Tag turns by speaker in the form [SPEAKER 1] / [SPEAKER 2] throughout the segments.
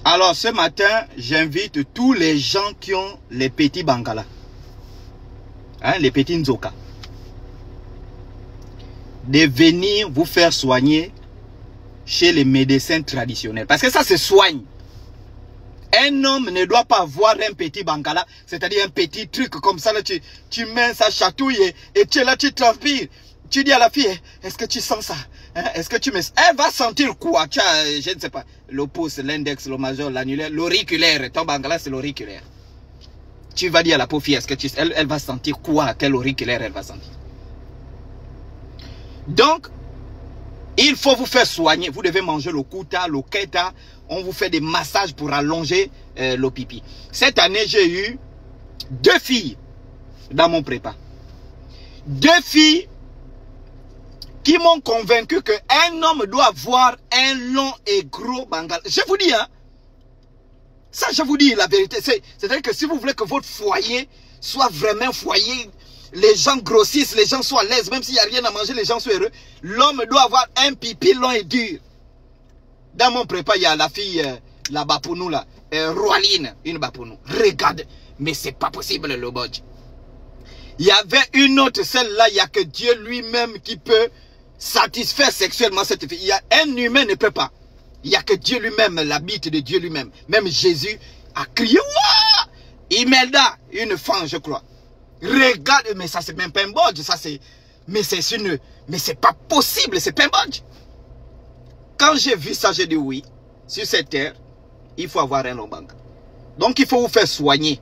[SPEAKER 1] Alors ce matin, j'invite tous les gens qui ont les petits Bangala, hein, les petits Nzoka, de venir vous faire soigner chez les médecins traditionnels. Parce que ça se soigne. Un homme ne doit pas avoir un petit Bangala, c'est-à-dire un petit truc comme ça, là, tu mets ça chatouille et tu es là, tu transpires. Tu dis à la fille, est-ce que tu sens ça? Hein? Est-ce que tu mets ça? Elle va sentir quoi? Tu as, je ne sais pas, le pouce, l'index, le majeur, l'annulaire, l'auriculaire. Ton Bangala, c'est l'auriculaire. Tu vas dire à la pauvre fille, est-ce que tu sais, elle va sentir quoi? Quel auriculaire elle va sentir? Donc, il faut vous faire soigner. Vous devez manger le kuta, le keta. On vous fait des massages pour allonger le pipi. Cette année, j'ai eu 2 filles dans mon prépa. 2 filles qui m'ont convaincu qu'un homme doit avoir un long et gros Bangala. Je vous dis, hein. Ça, je vous dis la vérité. C'est-à-dire que si vous voulez que votre foyer soit vraiment un foyer, les gens grossissent, les gens soient à l'aise, même s'il n'y a rien à manger, les gens soient heureux. L'homme doit avoir un pipi long et dur. Dans mon prépa, il y a la fille, la Bapounou, là, Roaline, une Bapounou. Regarde, mais c'est pas possible le bodge. Il y avait une autre, celle-là, il n'y a que Dieu lui-même qui peut satisfaire sexuellement cette fille. Il y a un humain ne peut pas. Il n'y a que Dieu lui-même, la bite de Dieu lui-même. Même Jésus a crié, ouah! Imelda, une femme, je crois. Regarde, mais ça c'est même pas un bodge, ça c'est, mais c'est pas possible, c'est pas un bodge. Quand j'ai vu ça, j'ai dit oui, sur cette terre, il faut avoir un long banc. Donc il faut vous faire soigner.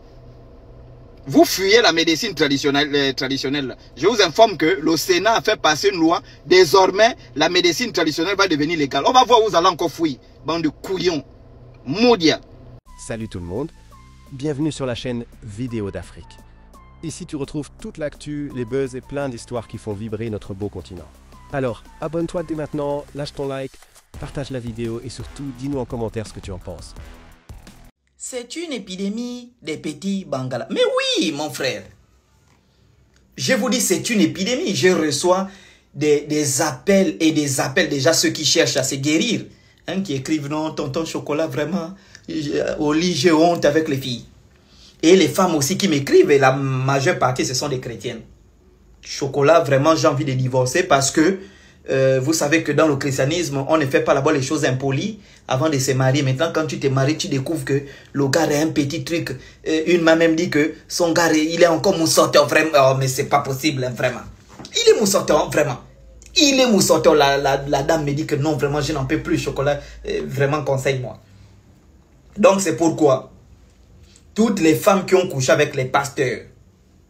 [SPEAKER 1] Vous fuyez la médecine traditionnelle. Je vous informe que le Sénat a fait passer une loi. Désormais, la médecine traditionnelle va devenir légale. On va voir où vous allez encore fouiller. Bande de couillons. Maudia.
[SPEAKER 2] Salut tout le monde. Bienvenue sur la chaîne Vidéo d'Afrique. Ici, tu retrouves toute l'actu, les buzz et plein d'histoires qui font vibrer notre beau continent. Alors, abonne-toi dès maintenant, lâche ton like, partage la vidéo et surtout, dis-nous en commentaire ce que tu en penses.
[SPEAKER 1] C'est une épidémie des petits Bangala. Mais oui, mon frère. Je vous dis, c'est une épidémie. Je reçois des appels et des appels. Déjà, ceux qui cherchent à se guérir. Hein, qui écrivent, non, tonton Chocolat, vraiment, au lit, j'ai honte avec les filles. Et les femmes aussi qui m'écrivent, et la majeure partie, ce sont des chrétiennes. Chocolat, vraiment, j'ai envie de divorcer parce que vous savez que dans le christianisme, on ne fait pas là-bas les choses impolies avant de se marier. Maintenant, quand tu te maries, tu découvres que le gars a un petit truc. Une m'a même dit que son gars, il est encore moussoteur, vraiment. Oh, mais c'est pas possible, hein, vraiment. Il est moussoteur, vraiment. Il est moussoteur. La dame me dit que non, vraiment, je n'en peux plus, Chocolat. Vraiment, conseille-moi. Donc, c'est pourquoi toutes les femmes qui ont couché avec les pasteurs,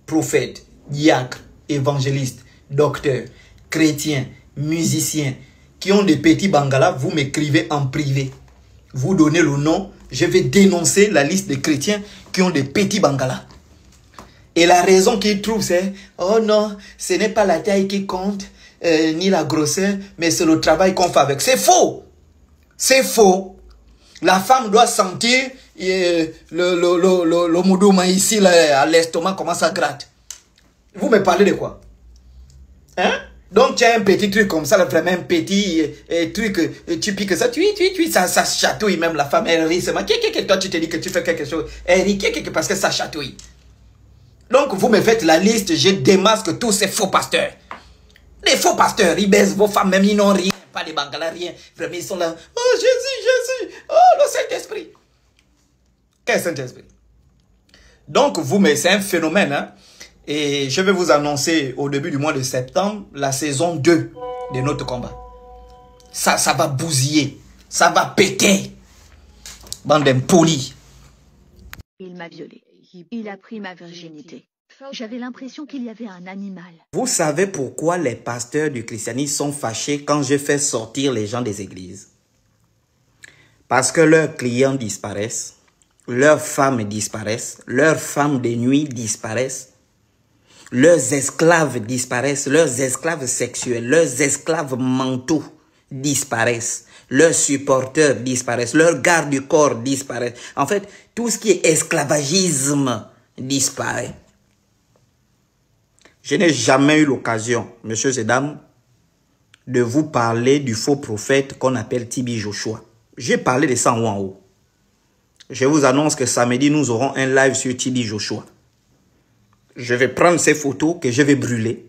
[SPEAKER 1] prophètes, diacres, évangélistes, docteurs, chrétiens, musiciens, qui ont des petits Bangala, vous m'écrivez en privé. Vous donnez le nom, je vais dénoncer la liste des chrétiens qui ont des petits Bangala. Et la raison qu'ils trouvent, c'est, oh non, ce n'est pas la taille qui compte, ni la grosseur, mais c'est le travail qu'on fait avec. C'est faux. C'est faux. La femme doit sentir le moudouma ici, là, à l'estomac, comment ça gratte. Vous me parlez de quoi? Hein? Donc tu as un petit truc comme ça, là, vraiment un petit truc, tu piques ça, ça chatouille même la femme, elle rit seulement. Toi tu te dis que tu fais quelque chose, elle rit parce que ça chatouille. Donc vous me faites la liste, je démasque tous ces faux pasteurs. Les faux pasteurs, ils baissent vos femmes, même ils n'ont rien, pas de Bangala, rien. Vraiment ils sont là, oh Jésus, oh le Saint-Esprit. Quel Saint-Esprit? Donc vous, mais c'est un phénomène, hein. Et je vais vous annoncer au début du mois de septembre la saison 2 de notre combat. Ça va bousiller. Ça va péter. Bande d'impolis.
[SPEAKER 3] Il m'a violée. Il a pris ma virginité. J'avais l'impression qu'il y avait un animal.
[SPEAKER 1] Vous savez pourquoi les pasteurs du christianisme sont fâchés quand je fais sortir les gens des églises? Parce que leurs clients disparaissent. Leurs femmes disparaissent. Leurs femmes de nuit disparaissent. Leurs esclaves disparaissent, leurs esclaves sexuels, leurs esclaves mentaux disparaissent, leurs supporters disparaissent, leurs gardes du corps disparaissent. En fait, tout ce qui est esclavagisme disparaît. Je n'ai jamais eu l'occasion, messieurs et dames, de vous parler du faux prophète qu'on appelle Tibi Joshua. J'ai parlé de ça en haut. Je vous annonce que samedi, nous aurons un live sur TB Joshua. Je vais prendre ces photos que je vais brûler.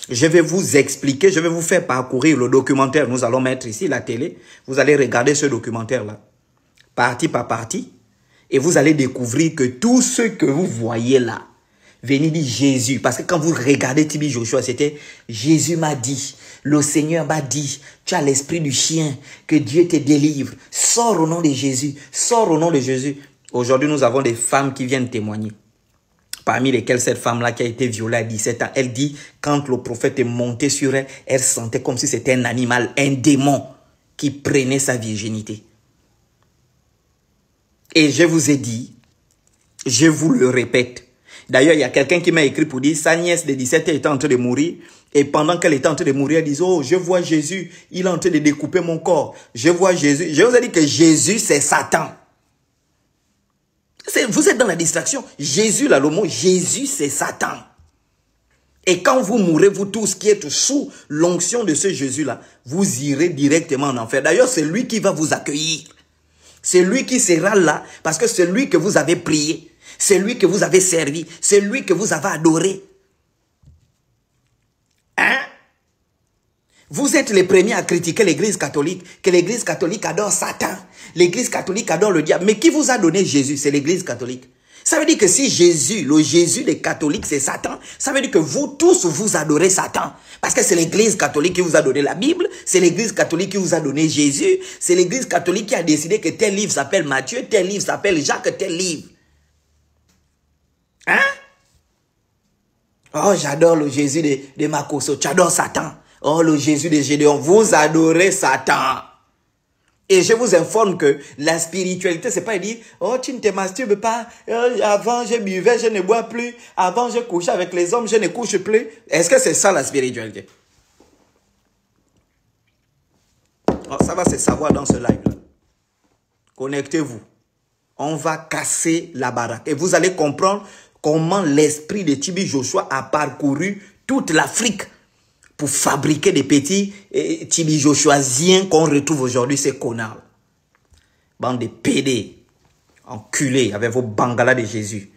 [SPEAKER 1] Je vais vous expliquer, je vais vous faire parcourir le documentaire. Nous allons mettre ici la télé. Vous allez regarder ce documentaire-là, partie par partie. Et vous allez découvrir que tout ce que vous voyez là, venez dire Jésus. Parce que quand vous regardez TB Joshua, c'était Jésus m'a dit, le Seigneur m'a dit, tu as l'esprit du chien, que Dieu te délivre. Sors au nom de Jésus, sors au nom de Jésus. Aujourd'hui, nous avons des femmes qui viennent témoigner. Parmi lesquelles cette femme-là qui a été violée à 17 ans, elle dit, quand le prophète est monté sur elle, elle sentait comme si c'était un animal, un démon qui prenait sa virginité. Et je vous ai dit, je vous le répète. D'ailleurs, il y a quelqu'un qui m'a écrit pour dire, sa nièce de 17 ans était en train de mourir. Et pendant qu'elle était en train de mourir, elle dit, oh, je vois Jésus, il est en train de découper mon corps. Je vois Jésus. Je vous ai dit que Jésus, c'est Satan. Vous êtes dans la distraction. Jésus, là, le mot Jésus, c'est Satan. Et quand vous mourrez, vous tous qui êtes sous l'onction de ce Jésus-là, vous irez directement en enfer. D'ailleurs, c'est lui qui va vous accueillir. C'est lui qui sera là, parce que c'est lui que vous avez prié. C'est lui que vous avez servi. C'est lui que vous avez adoré. Hein? Vous êtes les premiers à critiquer l'église catholique, que l'église catholique adore Satan. L'église catholique adore le diable. Mais qui vous a donné Jésus? C'est l'église catholique. Ça veut dire que si Jésus, le Jésus des catholiques, c'est Satan, ça veut dire que vous tous, vous adorez Satan. Parce que c'est l'église catholique qui vous a donné la Bible, c'est l'église catholique qui vous a donné Jésus, c'est l'église catholique qui a décidé que tel livre s'appelle Matthieu, tel livre s'appelle Jacques, tel livre. Hein? Oh, j'adore le Jésus de Makoso, tu adores Satan. Oh, le Jésus de Gédéon, vous adorez Satan. Et je vous informe que la spiritualité, c'est pas dire, oh, tu ne te masturbes pas, avant je buvais, je ne bois plus, avant je couchais avec les hommes, je ne couche plus. Est-ce que c'est ça la spiritualité? Oh, ça va se savoir dans ce live-là. Connectez-vous. On va casser la baraque. Et vous allez comprendre comment l'esprit de TB Joshua a parcouru toute l'Afrique pour fabriquer des petits TB Joshuasiens qu'on retrouve aujourd'hui, ces connards. Bande de pédés, enculés avec vos bangalas de Jésus.